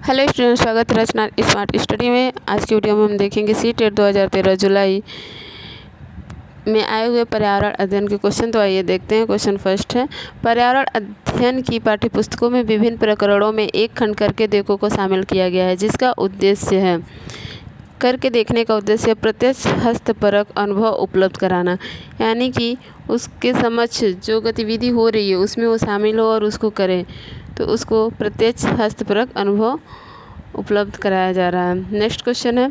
Hello student, स्वागत है रचना smart study में। आज की वीडियो में हम देखेंगे सीटेट 2013 जुलाई में आए हुए पर्यावरण अध्ययन के क्वेश्चन। तो आइए देखते हैं। क्वेश्चन फर्स्ट है, पर्यावरण अध्ययन की पाठ्यपुस्तकों में विभिन्न प्रकरणों में एक खंड करके देखो को शामिल किया गया है, जिसका उद्देश्य है करके देखने का उद्देश्य प्रत्यक्ष हस्तपरक अनुभव उपलब्ध कराना, यानी कि उसके समक्ष जो गतिविधि हो रही है उसमें वो शामिल हो और उसको करें, तो उसको प्रत्यक्ष हस्तपरक अनुभव उपलब्ध कराया जा रहा है। नेक्स्ट क्वेश्चन है,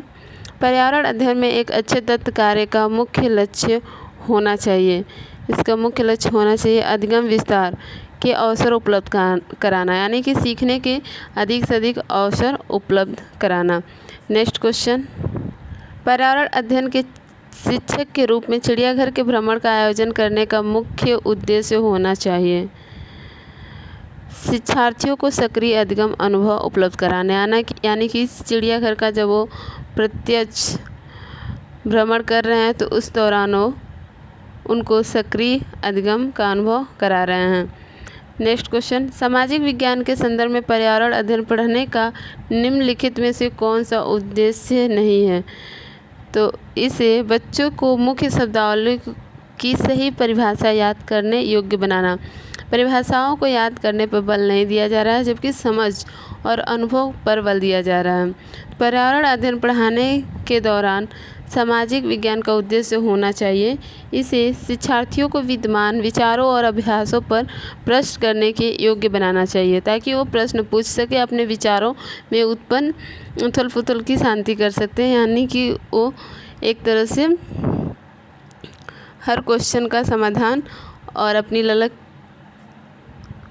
पर्यावरण अध्ययन में एक अच्छे तत्व कार्य का मुख्य लक्ष्य होना चाहिए। इसका मुख्य लक्ष्य होना चाहिए अधिगम विस्तार के अवसर उपलब्ध कराना, यानी कि सीखने के अधिक से अधिक अवसर उपलब्ध कराना। नेक्स्ट क्वेश्चन, पर्यावरण अध्ययन के शिक्षक के रूप में चिड़ियाघर के भ्रमण का आयोजन करने का मुख्य उद्देश्य होना चाहिए शिक्षार्थियों को सक्रिय अधिगम अनुभव उपलब्ध कराने, यानी कि चिड़ियाघर का जब वो प्रत्यक्ष भ्रमण कर रहे हैं तो उस दौरान वो उनको सक्रिय अधिगम का अनुभव करा रहे हैं। नेक्स्ट क्वेश्चन, सामाजिक विज्ञान के संदर्भ में पर्यावरण अध्ययन पढ़ने का निम्नलिखित में से कौन सा उद्देश्य नहीं है? तो इसे बच्चों को मुख्य शब्दावली की सही परिभाषा याद करने योग्य बनाना। परिभाषाओं को याद करने पर बल नहीं दिया जा रहा है, जबकि समझ और अनुभव पर बल दिया जा रहा है। पर्यावरण अध्ययन पढ़ाने के दौरान सामाजिक विज्ञान का उद्देश्य होना चाहिए इसे शिक्षार्थियों को विद्यमान विचारों और अभ्यासों पर प्रश्न करने के योग्य बनाना चाहिए, ताकि वो प्रश्न पूछ सके, अपने विचारों में उत्पन्न उथल पुथल की शांति कर सकते हैं, यानी कि वो एक तरह से हर क्वेश्चन का समाधान और अपनी ललक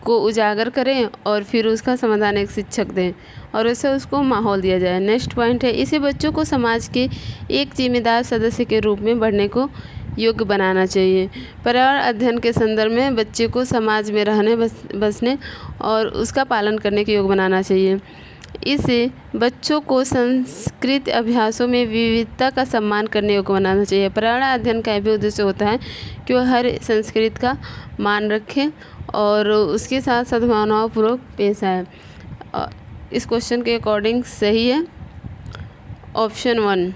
को उजागर करें और फिर उसका समाधान एक शिक्षक दें और वैसे उसको माहौल दिया जाए। नेक्स्ट पॉइंट है, इसे बच्चों को समाज के एक जिम्मेदार सदस्य के रूप में बढ़ने को योग्य बनाना चाहिए। पर्यावरण अध्ययन के संदर्भ में बच्चे को समाज में रहने बसने और उसका पालन करने के योग्य बनाना चाहिए। इसे बच्चों को संस्कृत अभ्यासों में विविधता का सम्मान करने योग्य बनाना चाहिए। पर्यावरण अध्ययन का भी उद्देश्य होता है कि वह हर संस्कृत का मान रखें और उसके साथ सद्भावनापूर्वक पेश आए। इस क्वेश्चन के अकॉर्डिंग सही है ऑप्शन 1,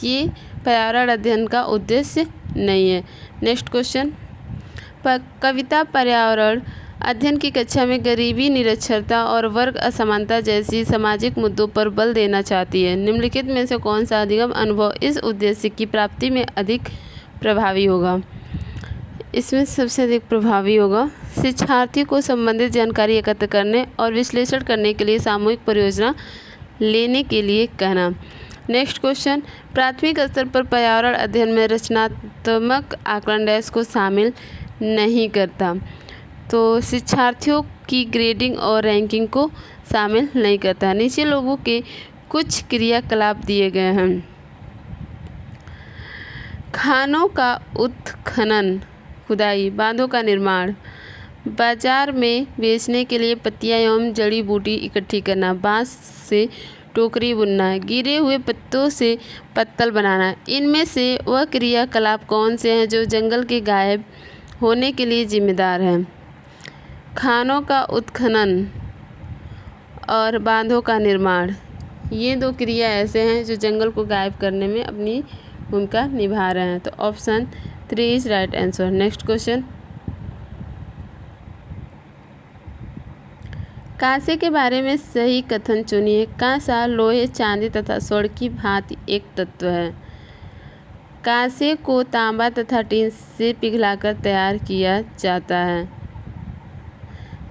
ये पर्यावरण अध्ययन का उद्देश्य नहीं है। नेक्स्ट क्वेश्चन, कविता पर्यावरण अध्ययन की कक्षा में गरीबी, निरक्षरता और वर्ग असमानता जैसी सामाजिक मुद्दों पर बल देना चाहती है। निम्नलिखित में से कौन सा अधिगम अनुभव इस उद्देश्य की प्राप्ति में अधिक प्रभावी होगा? इसमें सबसे अधिक प्रभावी होगा शिक्षार्थी को संबंधित जानकारी एकत्र करने और विश्लेषण करने के लिए सामूहिक परियोजना लेने के लिए कहना। नेक्स्ट क्वेश्चन, प्राथमिक स्तर पर पर्यावरण अध्ययन में रचनात्मक आकलन डैश को शामिल नहीं करता, तो शिक्षार्थियों की ग्रेडिंग और रैंकिंग को शामिल नहीं करता। नीचे लोगों के कुछ क्रियाकलाप दिए गए हैं। खानों का उत्खनन, खुदाई, बांधों का निर्माण, बाजार में बेचने के लिए पत्तियां एवं जड़ी बूटी इकट्ठी करना, बांस से टोकरी बुनना, गिरे हुए पत्तों से पत्तल बनाना। इनमें से वह क्रियाकलाप कौन से हैं जो जंगल के गायब होने के लिए जिम्मेदार हैं? खानों का उत्खनन और बांधों का निर्माण, ये दो क्रिया ऐसे हैं जो जंगल को गायब करने में अपनी भूमिका निभा रहे हैं। तो option 3 is right answer. Next question, कांसे के बारे में सही कथन चुनिए। कांसा लोहे, चांदी तथा स्वर्ण की भांति एक तत्व है। कांसे को तांबा तथा टीन से पिघलाकर तैयार किया जाता है।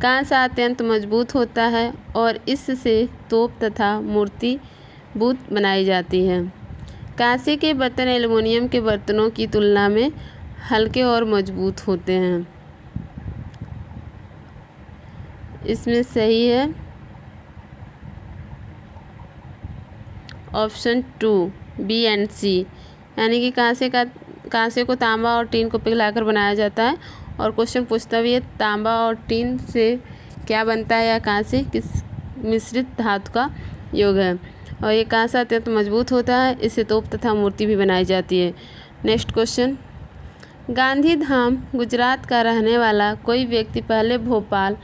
कांसा अत्यंत मजबूत होता है और इससे तोप तथा मूर्ति बूत बनाई जाती है। कांसे के बर्तन एल्युमिनियम के बर्तनों की तुलना में हल्के और मजबूत होते हैं। इसमें सही है ऑप्शन 2 बी एंड सी, यानी कि कांसे को तांबा और टीन को पिघलाकर बनाया जाता है। और क्वेश्चन पूछता भी है तांबा और टीन से क्या बनता है या कांसे किस मिश्रित धातु का योग है। और ये कांसा अत्यंत मजबूत होता है, इससे तोप तथा मूर्ति भी बनाई जाती है। नेक्स्ट क्वेश्चन, गांधी धाम गुजरात का रहने वाला कोई व्यक्ति पहले भोपाल,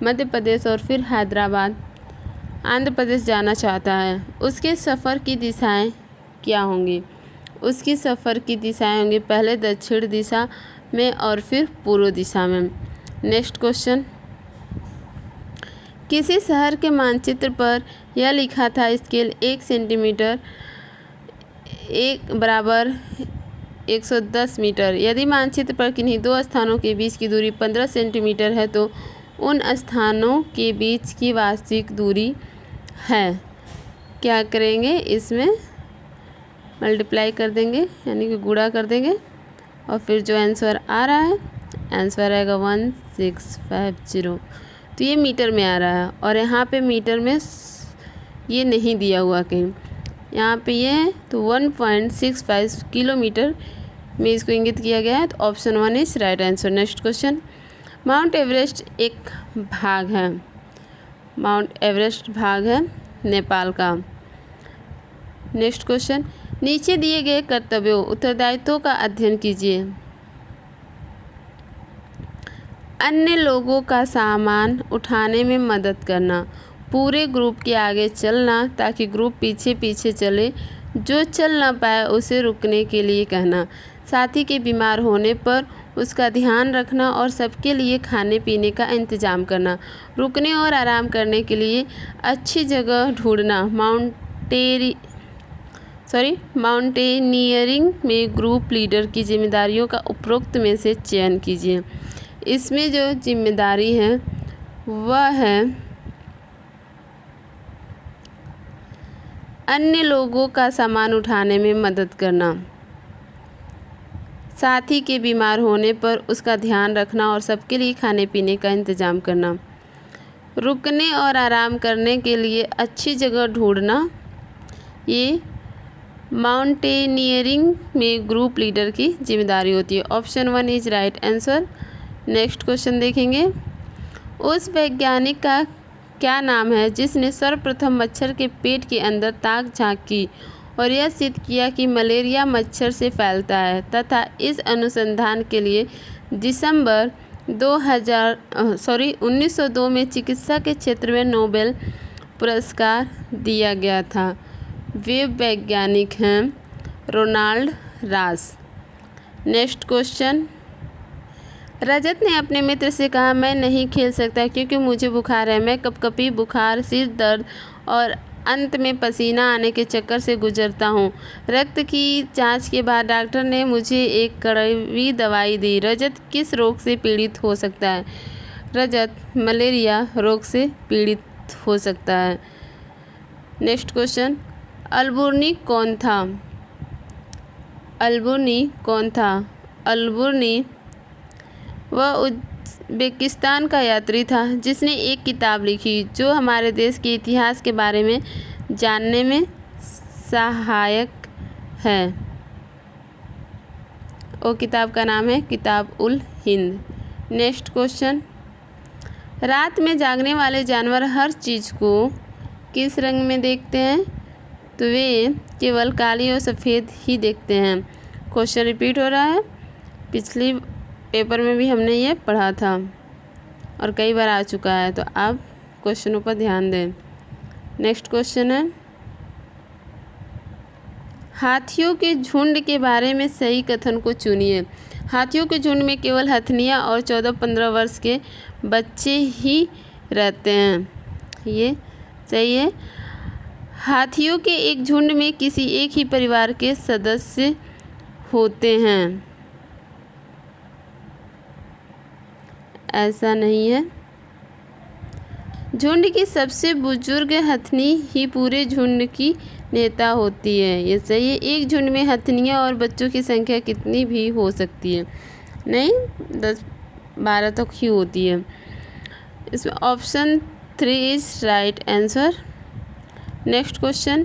मध्य प्रदेश और फिर हैदराबाद आंध्र प्रदेश जाना चाहता है, उसके सफ़र की दिशाएं क्या होंगी? उसकी सफ़र की दिशाएं होंगी पहले दक्षिण दिशा में और फिर पूर्व दिशा में। नेक्स्ट क्वेश्चन, किसी शहर के मानचित्र पर यह लिखा था स्केल 1 सेंटीमीटर 1 बराबर 110 मीटर। यदि मानचित्र पर किन्हीं दो स्थानों के बीच की दूरी 15 सेंटीमीटर है तो उन स्थानों के बीच की वास्तविक दूरी है। क्या करेंगे, इसमें मल्टीप्लाई कर देंगे यानी कि गुणा कर देंगे और फिर जो आंसर आ रहा है आंसर आएगा 1650। तो ये मीटर में आ रहा है और यहाँ पे मीटर में ये नहीं दिया हुआ कहीं, यहाँ पे ये है तो 1.65 किलोमीटर में इसको इंगित किया गया है। तो option 1 is right answer. Next question, mount Everest एक भाग है, माउंट एवरेस्ट भाग है नेपाल का। नेक्स्ट क्वेश्चन, नीचे दिए गए कर्तव्यों उत्तरदायित्वों का अध्ययन कीजिए। अन्य लोगों का सामान उठाने में मदद करना, पूरे ग्रुप के आगे चलना ताकि ग्रुप पीछे पीछे चले, जो चल ना पाए उसे रुकने के लिए कहना, साथी के बीमार होने पर उसका ध्यान रखना और सबके लिए खाने पीने का इंतज़ाम करना, रुकने और आराम करने के लिए अच्छी जगह ढूंढना, माउंटेनियरिंग में ग्रुप लीडर की जिम्मेदारियों का उपरोक्त में से चयन कीजिए। इसमें जो जिम्मेदारी है वह है अन्य लोगों का सामान उठाने में मदद करना, साथी के बीमार होने पर उसका ध्यान रखना और सबके लिए खाने पीने का इंतज़ाम करना, रुकने और आराम करने के लिए अच्छी जगह ढूंढना। ये माउंटेनियरिंग में ग्रुप लीडर की जिम्मेदारी होती है। Option 1 is right answer. Next question देखेंगे, उस वैज्ञानिक का क्या नाम है जिसने सर्वप्रथम मच्छर के पेट के अंदर ताक झांक की और यह सिद्ध किया कि मलेरिया मच्छर से फैलता है तथा इस अनुसंधान के लिए दिसंबर 1902 में चिकित्सा के क्षेत्र में नोबेल पुरस्कार दिया गया था? वे वैज्ञानिक हैं रोनाल्ड रास। नेक्स्ट क्वेश्चन, रजत ने अपने मित्र से कहा, मैं नहीं खेल सकता क्योंकि मुझे बुखार है, मैं कपकपी, बुखार, सिर दर्द और अंत में पसीना आने के चक्कर से गुजरता हूँ। रक्त की जांच के बाद डॉक्टर ने मुझे एक कड़वी दवाई दी। रजत किस रोग से पीड़ित हो सकता है? रजत मलेरिया रोग से पीड़ित हो सकता है। नेक्स्ट क्वेश्चन, अलबुर्नी कौन था? अलबुर्नी कौन था? अलबुर्नी वह उज़्बेकिस्तान का यात्री था जिसने एक किताब लिखी जो हमारे देश के इतिहास के बारे में जानने में सहायक है। वो किताब का नाम है किताब उल हिंद। नेक्स्ट क्वेश्चन, रात में जागने वाले जानवर हर चीज़ को किस रंग में देखते हैं? तो वे केवल काली और सफ़ेद ही देखते हैं। क्वेश्चन रिपीट हो रहा है, पिछली पेपर में भी हमने ये पढ़ा था और कई बार आ चुका है, तो आप क्वेश्चनों पर ध्यान दें। नेक्स्ट क्वेश्चन है, हाथियों के झुंड के बारे में सही कथन को चुनिए। हाथियों के झुंड में केवल हथनियाँ और 14-15 वर्ष के बच्चे ही रहते हैं। ये सही है। हाथियों के एक झुंड में किसी एक ही परिवार के सदस्य होते हैं, ऐसा नहीं है। झुंड की सबसे बुजुर्ग हथनी ही पूरे झुंड की नेता होती है। ये सही है। एक झुंड में हथनियाँ और बच्चों की संख्या कितनी भी हो सकती है? नहीं, 10-12 तक ही होती है। इसमें option 3 is right answer. Next question,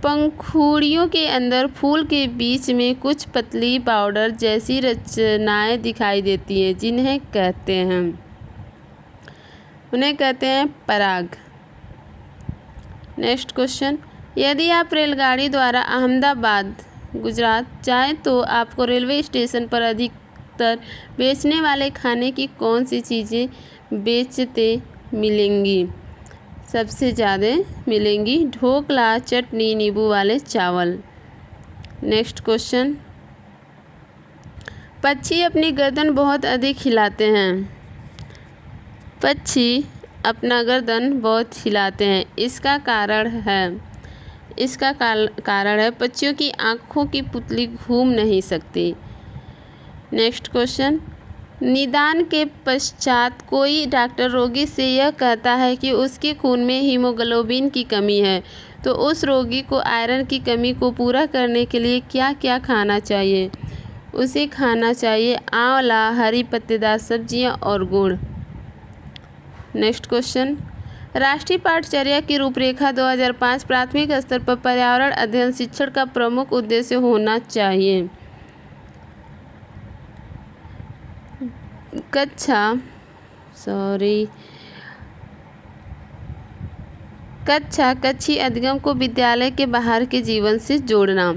पंखुड़ियों के अंदर फूल के बीच में कुछ पतली पाउडर जैसी रचनाएं दिखाई देती हैं, जिन्हें कहते हैं, उन्हें कहते हैं पराग। नेक्स्ट क्वेश्चन, यदि आप रेलगाड़ी द्वारा अहमदाबाद गुजरात जाएं तो आपको रेलवे स्टेशन पर अधिकतर बेचने वाले खाने की कौन सी चीज़ें बेचते मिलेंगी? सबसे ज़्यादा मिलेंगी ढोकला, चटनी, नींबू वाले चावल। नेक्स्ट क्वेश्चन, पक्षी अपनी गर्दन बहुत अधिक हिलाते हैं। पक्षी अपना गर्दन बहुत हिलाते हैं, इसका कारण है पक्षियों की आँखों की पुतली घूम नहीं सकती। नेक्स्ट क्वेश्चन, निदान के पश्चात कोई डॉक्टर रोगी से यह कहता है कि उसके खून में हीमोग्लोबिन की कमी है, तो उस रोगी को आयरन की कमी को पूरा करने के लिए क्या क्या खाना चाहिए? उसे खाना चाहिए आंवला, हरी पत्तेदार सब्जियां और गुड़। नेक्स्ट क्वेश्चन, राष्ट्रीय पाठचर्या की रूपरेखा 2005 प्राथमिक स्तर पर पर्यावरण अध्ययन शिक्षण का प्रमुख उद्देश्य होना चाहिए। कक्षी अधिगम को विद्यालय के बाहर के जीवन से जोड़ना।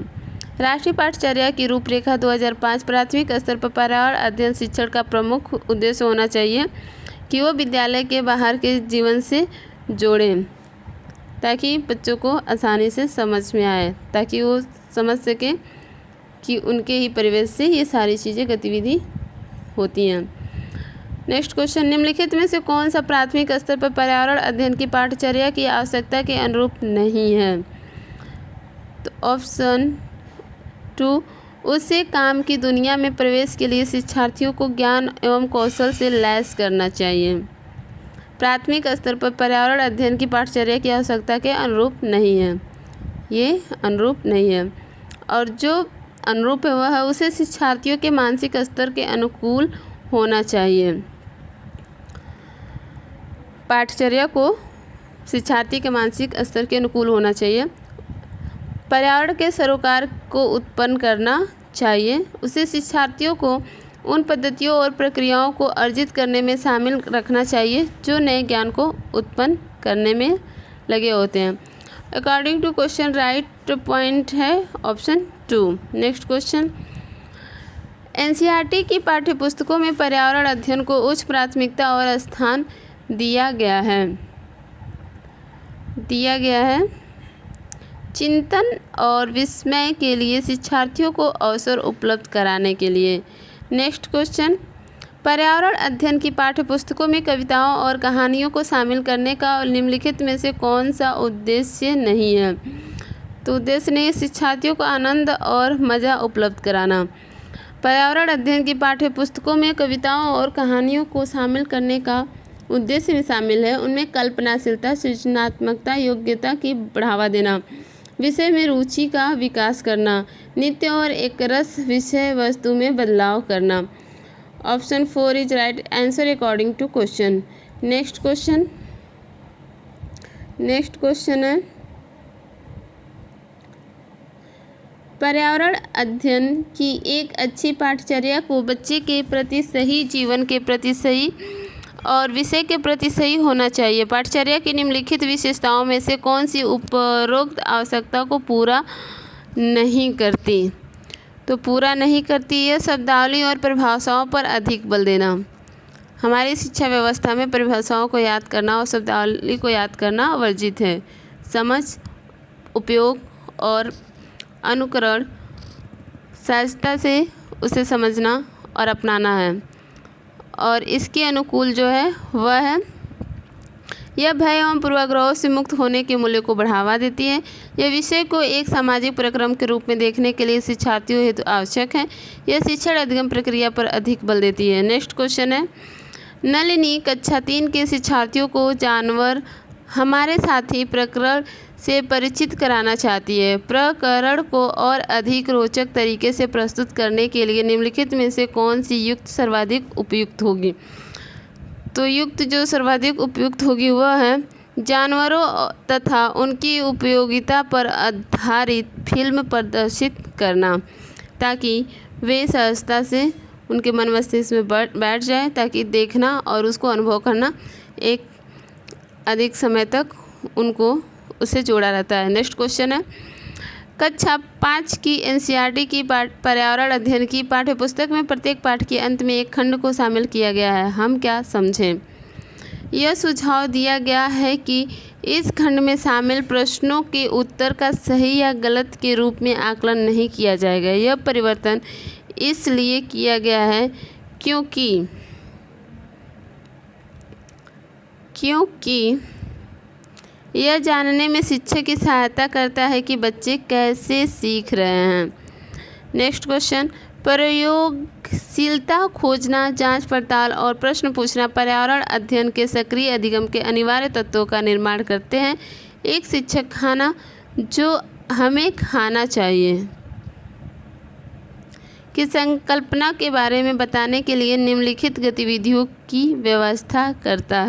राष्ट्रीय पाठचर्या की रूपरेखा 2005 प्राथमिक स्तर पर पर्यावरण अध्ययन शिक्षण का प्रमुख उद्देश्य होना चाहिए कि वो विद्यालय के बाहर के जीवन से जोड़ें, ताकि बच्चों को आसानी से समझ में आए, ताकि वो समझ सकें कि उनके ही परिवेश से ये सारी चीज़ें गतिविधि होती हैं। नेक्स्ट क्वेश्चन, निम्नलिखित में से कौन सा प्राथमिक स्तर पर पर्यावरण अध्ययन की पाठचर्या की आवश्यकता के अनुरूप नहीं है? तो ऑप्शन 2, उसे काम की दुनिया में प्रवेश के लिए शिक्षार्थियों को ज्ञान एवं कौशल से लैस करना चाहिए। प्राथमिक स्तर पर पर्यावरण अध्ययन की पाठचर्या की आवश्यकता के अनुरूप नहीं है, ये अनुरूप नहीं है। और जो अनुरूप है वह है उसे शिक्षार्थियों के मानसिक स्तर के अनुकूल होना चाहिए। पाठचर्या को शिक्षार्थी के मानसिक स्तर के अनुकूल होना चाहिए। पर्यावरण के सरोकार को उत्पन्न करना चाहिए। उसे शिक्षार्थियों को उन पद्धतियों और प्रक्रियाओं को अर्जित करने में शामिल रखना चाहिए जो नए ज्ञान को उत्पन्न करने में लगे होते हैं। According to question right point है ऑप्शन 2। नेक्स्ट क्वेश्चन, एनसीईआरटी की पाठ्यपुस्तकों में पर्यावरण अध्ययन को उच्च प्राथमिकता और स्थान दिया गया है। चिंतन और विस्मय के लिए शिक्षार्थियों को अवसर उपलब्ध कराने के लिए। नेक्स्ट क्वेश्चन, पर्यावरण अध्ययन की पाठ्यपुस्तकों में कविताओं और कहानियों को शामिल करने का निम्नलिखित में से कौन सा उद्देश्य नहीं है? तो उद्देश्य नहीं है शिक्षार्थियों को आनंद और मज़ा उपलब्ध कराना। पर्यावरण अध्ययन की पाठ्यपुस्तकों में कविताओं और कहानियों को शामिल करने का उद्देश्य में शामिल है उनमें कल्पनाशीलता, सृजनात्मकता, योग्यता की बढ़ावा देना, विषय में रुचि का विकास करना, नित्य और एकरस विषय वस्तु में बदलाव करना। Option 4 is right answer according to question. Next question है, पर्यावरण अध्ययन की एक अच्छी पाठचर्या को बच्चे के प्रति सही, जीवन के प्रति सही और विषय के प्रति सही होना चाहिए। पाठचर्या की निम्नलिखित विशेषताओं में से कौन सी उपरोक्त आवश्यकता को पूरा नहीं करती? तो पूरा नहीं करती यह शब्दावली और परिभाषाओं पर अधिक बल देना। हमारी शिक्षा व्यवस्था में परिभाषाओं को याद करना और शब्दावली को याद करना वर्जित है। समझ, उपयोग और अनुकरण सहजता से उसे समझना और अपनाना है, और इसके अनुकूल जो है वह है यह भय एवं पूर्वाग्रहों से मुक्त होने के मूल्य को बढ़ावा देती है। यह विषय को एक सामाजिक प्रक्रम के रूप में देखने के लिए शिक्षार्थियों हेतु आवश्यक है। यह शिक्षण अधिगम प्रक्रिया पर अधिक बल देती है। नेक्स्ट क्वेश्चन है, नलिनी कक्षा 3 के शिक्षार्थियों को जानवर हमारे साथी प्रकरण से परिचित कराना चाहती है। प्रकरण को और अधिक रोचक तरीके से प्रस्तुत करने के लिए निम्नलिखित में से कौन सी युक्त सर्वाधिक उपयुक्त होगी? तो युक्त जो सर्वाधिक उपयुक्त होगी वह है जानवरों तथा उनकी उपयोगिता पर आधारित फिल्म प्रदर्शित करना, ताकि वे सहजता से उनके मन मस्तिष्क में बैठ जाए, ताकि देखना और उसको अनुभव करना एक अधिक समय तक उनको उससे जोड़ा रहता है। नेक्स्ट क्वेश्चन है, कक्षा 5 की एनसीईआरटी की पर्यावरण अध्ययन की पाठ्यपुस्तक में प्रत्येक पाठ के अंत में एक खंड को शामिल किया गया है। हम क्या समझें? यह सुझाव दिया गया है कि इस खंड में शामिल प्रश्नों के उत्तर का सही या गलत के रूप में आकलन नहीं किया जाएगा। यह परिवर्तन इसलिए किया गया है क्योंकि यह जानने में शिक्षक की सहायता करता है कि बच्चे कैसे सीख रहे हैं। नेक्स्ट क्वेश्चन, प्रयोगशीलता, खोजना, जांच पड़ताल और प्रश्न पूछना पर्यावरण अध्ययन के सक्रिय अधिगम के अनिवार्य तत्वों का निर्माण करते हैं। एक शिक्षक खाना जो हमें खाना चाहिए की संकल्पना के बारे में बताने के लिए निम्नलिखित गतिविधियों की व्यवस्था करता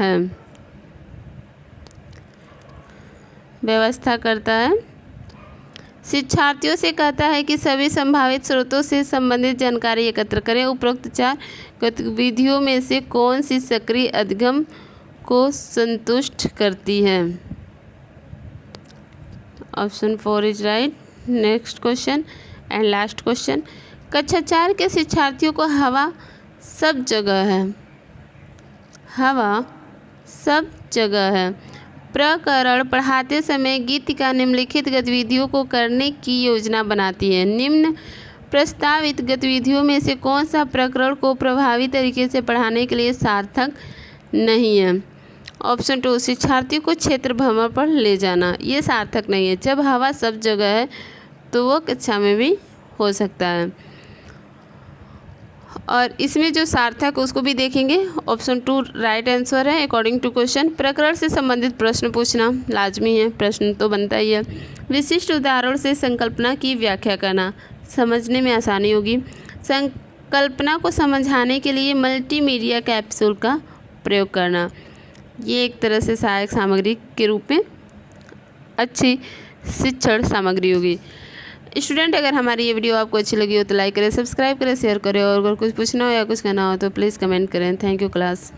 है। शिक्षार्थियों से कहता है कि सभी संभावित स्रोतों से संबंधित जानकारी एकत्र करें। उपरोक्त 4 गतिविधियों में से कौन सी सक्रिय अधिगम को संतुष्ट करती है? Option 4 is right. Next question and last question, कक्षा 4 के शिक्षार्थियों को हवा सब जगह है प्रकरण पढ़ाते समय गीतिका निम्नलिखित गतिविधियों को करने की योजना बनाती है। निम्न प्रस्तावित गतिविधियों में से कौन सा प्रकरण को प्रभावी तरीके से पढ़ाने के लिए सार्थक नहीं है? ऑप्शन 2, शिक्षार्थियों को क्षेत्र भ्रमण पर ले जाना। ये सार्थक नहीं है। जब हवा सब जगह है तो वो कक्षा में भी हो सकता है। और इसमें जो सार्थक उसको भी देखेंगे। ऑप्शन 2 राइट आंसर है अकॉर्डिंग टू क्वेश्चन। प्रकरण से संबंधित प्रश्न पूछना लाजमी है, प्रश्न तो बनता ही है। विशिष्ट उदाहरण से संकल्पना की व्याख्या करना, समझने में आसानी होगी। संकल्पना को समझाने के लिए मल्टीमीडिया कैप्सूल का प्रयोग करना, ये एक तरह से सहायक सामग्री के रूप में अच्छी शिक्षण सामग्री होगी। स्टूडेंट, अगर हमारी ये वीडियो आपको अच्छी लगी हो तो लाइक करें, सब्सक्राइब करें, शेयर करें और अगर कुछ पूछना हो या कुछ कहना हो तो प्लीज़ कमेंट करें। Thank you class.